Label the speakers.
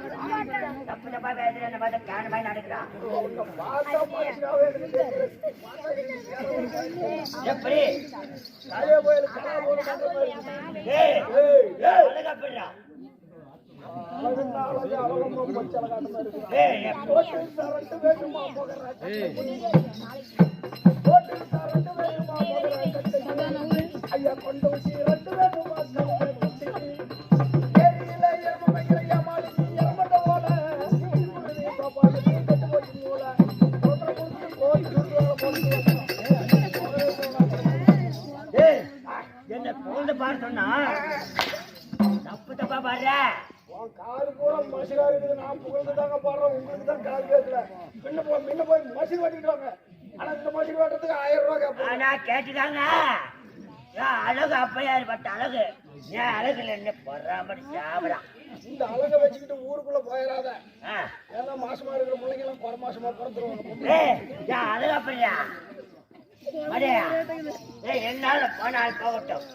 Speaker 1: தப்பு தப்பா பேசுற என்ன பார்த்து கேன மாதிரி நடக்கிறான். எப்படி அழகாப்படுறா
Speaker 2: ஐயா கொண்டு ரெண்டு பேரும்
Speaker 1: என்ன புகழ்ந்து பாரு சொன்னா தப்பு தப்பா பாடுற.
Speaker 2: காது பூரா மசிலா இருக்குது. நான் புகழ்ந்து தாங்க பாடுறேன். உங்களுக்கு தான் காது கேட்கல. முன்ன போய் மசில் வாட்டிட்டு வாங்க. ஆனா இந்த மசில் வாட்டுறதுக்கு 1000 ரூபாய் கேட்பேன்.
Speaker 1: நான் கேட்டுதாங்க அழகு அப்பையாரு பட்ட அழகு ஏன் அழகுல என்ன பொறாமடி சாப்பிடா.
Speaker 2: இந்த அழகை வச்சுக்கிட்டு ஊருக்குள்ள போயிடாத. ஏன்னா மாசமா இருக்கிற பிள்ளைங்க எல்லாம் குறை மாசமா பிறந்துருவாங்க.
Speaker 1: அழகு அப்பையா என்னால போனால் போகட்டும்.